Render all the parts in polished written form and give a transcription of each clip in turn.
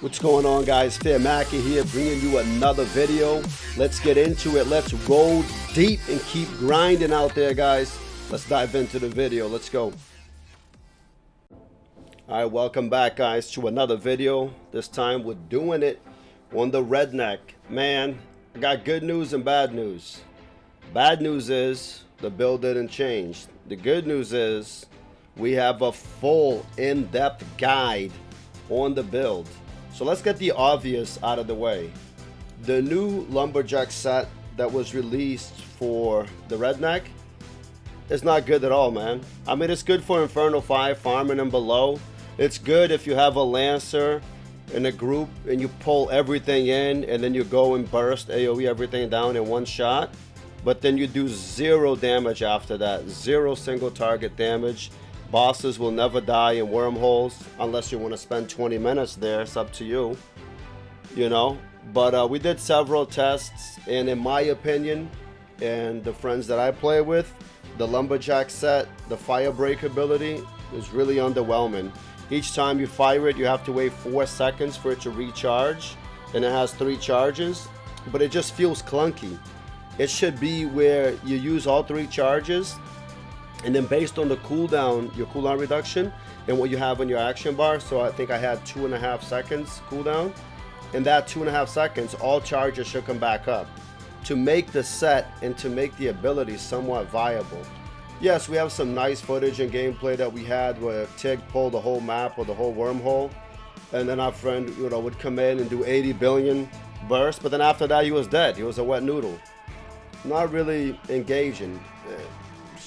What's going on, guys? Fearmaky here, bringing you another video. Let's get into it. Let's roll deep and keep grinding out there, guys. Let's dive into the video. Let's go. All right, welcome back, guys, to another video. This time we're doing it on the Redneck. Man, I got good news and bad news. Bad news is the build didn't change. The good news is we have a full in-depth guide on the build. So let's get the obvious out of the way. The new lumberjack set that was released for the Redneck is not good at all, man. I mean, it's good for Inferno 5 farming and below. It's good if you have a Lancer in a group and you pull everything in and then you go and burst AoE everything down in one shot. But then you do 0 damage after that. 0 single target damage. Bosses will never die in wormholes unless you want to spend 20 minutes there. It's up to you, you know. But we did several tests, and in my opinion, and the friends that I play with, the lumberjack set, the fire break ability is really underwhelming. Each time you fire it, you have to wait 4 seconds for it to recharge, and it has 3 charges, but it just feels clunky. It should be where you use all 3 charges, and then based on the cooldown, your cooldown reduction, and what you have on your action bar. So I think I had 2.5 seconds cooldown. In that 2.5 seconds, all charges should come back up to make the set and to make the ability somewhat viable. Yes, we have some nice footage and gameplay that we had where Tig pulled the whole map or the whole wormhole, and then our friend, you know, would come in and do 80 billion bursts, but then after that he was dead. He was a wet noodle. Not really engaging.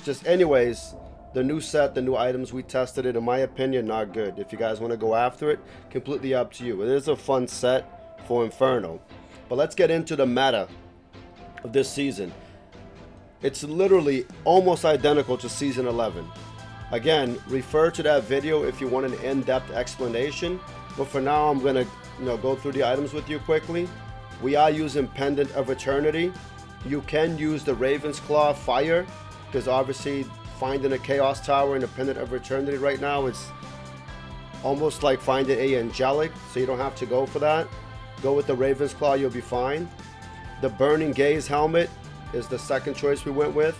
Just anyways, the new set, the new items, we tested it. In my opinion, not good. If you guys want to go after it, completely up to you. It is a fun set for Inferno. But let's get into the meta of this season. It's literally almost identical to season 11. Again, refer to that video if you want an in-depth explanation. But for now, I'm going to go through the items with you quickly. We are using Pendant of Eternity. You can use the Raven's Claw Fire, because obviously finding a Chaos Tower in the Pendant of Eternity right now is almost like finding a Angelic, so you don't have to go for that. Go with the Raven's Claw, you'll be fine. The Burning Gaze Helmet is the second choice we went with.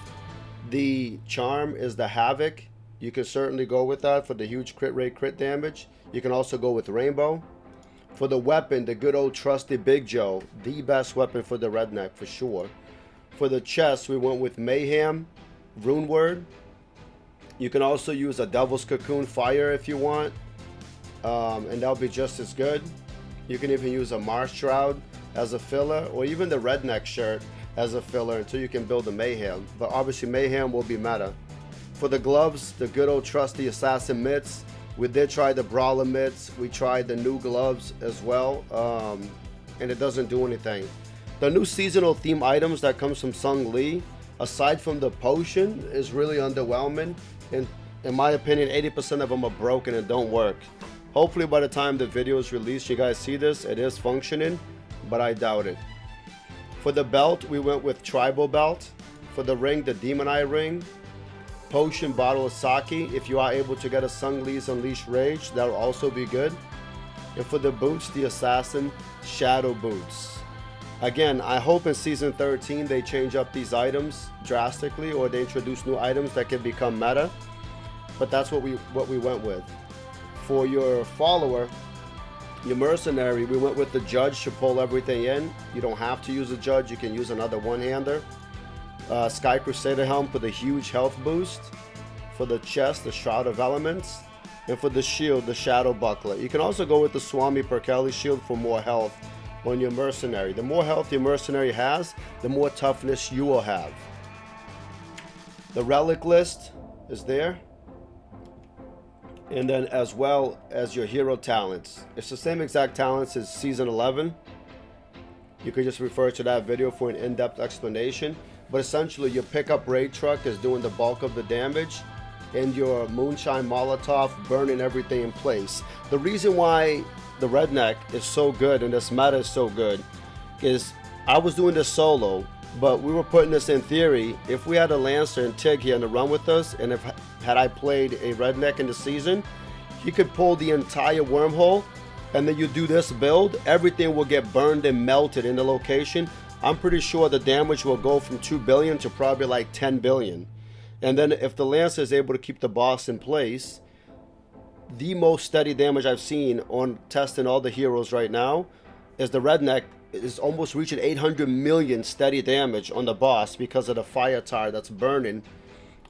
The Charm is the Havoc. You can certainly go with that for the huge crit rate, crit damage. You can also go with Rainbow. For the weapon, the good old trusty Big Joe, the best weapon for the Redneck for sure. For the chest, we went with Mayhem, Rune Word. You can also use a Devil's Cocoon Fire if you want, and that'll be just as good. You can even use a Mars Shroud as a filler, or even the Redneck shirt as a filler until you can build a Mayhem. But obviously Mayhem will be meta. For the gloves, the good old trusty Assassin Mitts. We did try the Brawler Mitts. We tried the new gloves as well, and it doesn't do anything. The new seasonal theme items that comes from Sung Lee, aside from the potion, is really underwhelming. And in my opinion, 80% of them are broken and don't work. Hopefully by the time the video is released, you guys see this, it is functioning, but I doubt it. For the belt, we went with Tribal Belt. For the ring, the Demon Eye Ring. Potion Bottle of Sake. If you are able to get a Sung Lee's Unleashed Rage, that'll also be good. And for the boots, the Assassin Shadow Boots. Again, I hope in season 13 they change up these items drastically, or they introduce new items that can become meta. But that's what we went with. For your follower, your mercenary, we went with the Judge to pull everything in. You don't have to use a Judge, you can use another one-hander. Sky Crusader Helm for the huge health boost. For the chest, the Shroud of Elements. And for the shield, the Shadow Buckler. You can also go with the Swami Perkele shield for more health on your mercenary. The more health your mercenary has, the more toughness you will have. The Relic List is there. And then as well as your hero talents. It's the same exact talents as season 11. You can just refer to that video for an in-depth explanation. But essentially your pickup raid truck is doing the bulk of the damage, and your Moonshine Molotov burning everything in place. The reason why the Redneck is so good and this meta is so good is I was doing this solo, but we were putting this in theory. If we had a Lancer and Tig here in the run with us, and had I played a Redneck in the season, he could pull the entire wormhole and then you do this build, everything will get burned and melted in the location. I'm pretty sure the damage will go from 2 billion to probably like 10 billion. And then if the Lancer is able to keep the boss in place, the most steady damage I've seen on testing all the heroes right now is the Redneck is almost reaching 800 million steady damage on the boss because of the fire tar that's burning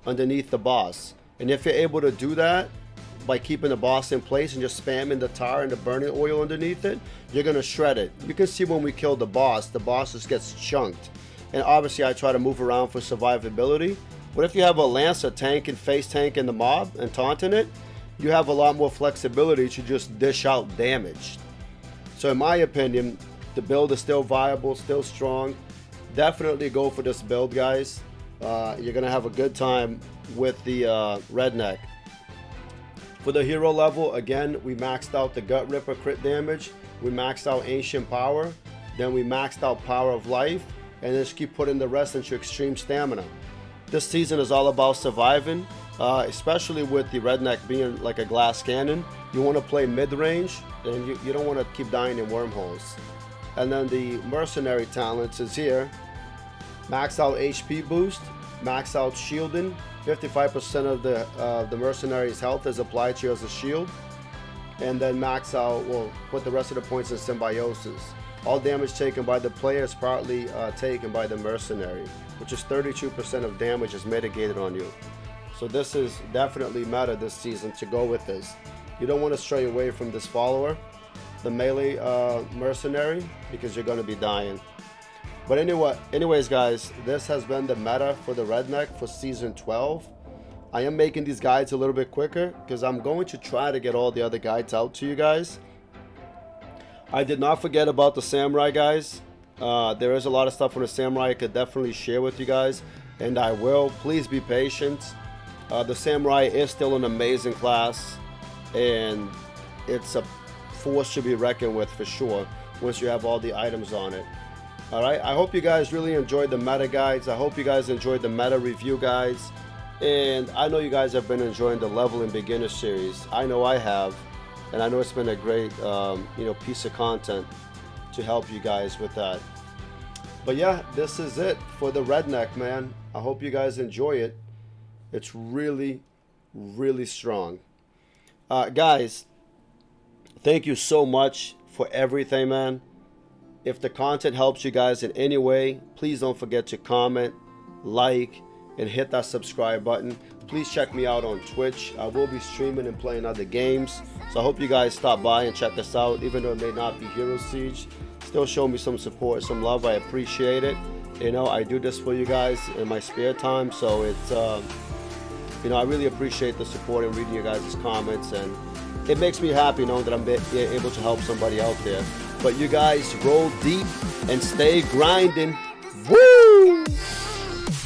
underneath the boss. And if you're able to do that by keeping the boss in place and just spamming the tar and the burning oil underneath it, you're gonna shred it. You can see when we kill the boss just gets chunked. And obviously I try to move around for survivability. But if you have a Lancer tanking, face tanking the mob and taunting it, you have a lot more flexibility to just dish out damage. So in my opinion, the build is still viable, still strong. Definitely go for this build, guys. You're gonna have a good time with the Redneck. For the hero level, again, we maxed out the Gut Ripper crit damage, we maxed out Ancient Power, then we maxed out Power of Life, and then just keep putting the rest into Extreme Stamina. This season is all about surviving, especially with the Redneck being like a glass cannon. You want to play mid-range, and you don't want to keep dying in wormholes. And then the Mercenary Talents is here. Max out HP boost, max out shielding. 55% of the Mercenary's health is applied to you as a shield. And then max out, well, put the rest of the points in Symbiosis. All damage taken by the player is partly taken by the Mercenary, which is 32% of damage is mitigated on you. So this is definitely meta this season to go with this. You don't want to stray away from this follower, the melee Mercenary, because you're going to be dying. But anyways guys, this has been the meta for the Redneck for season 12. I am making these guides a little bit quicker because I'm going to try to get all the other guides out to you guys. I did not forget about the Samurai, guys. There is a lot of stuff on the Samurai I could definitely share with you guys, and I will. Please be patient. The Samurai is still an amazing class, and it's a force to be reckoned with for sure once you have all the items on it. Alright, I hope you guys really enjoyed the meta guides. I hope you guys enjoyed the meta review guides. And I know you guys have been enjoying the Leveling Beginner series. I know I have. And I know it's been a great piece of content to help you guys with that. But yeah, this is it for the Redneck, man. I hope you guys enjoy it. It's really, really strong. Guys, thank you so much for everything, man. If the content helps you guys in any way, please don't forget to comment, like, and hit that subscribe button. Please check me out on Twitch. I will be streaming and playing other games. So I hope you guys stop by and check us out, even though it may not be HeroSiege. Still show me some support, some love. I appreciate it. You know, I do this for you guys in my spare time. So it's, I really appreciate the support and reading your guys' comments. And it makes me happy knowing that I'm able to help somebody out there. But you guys roll deep and stay grinding. Woo!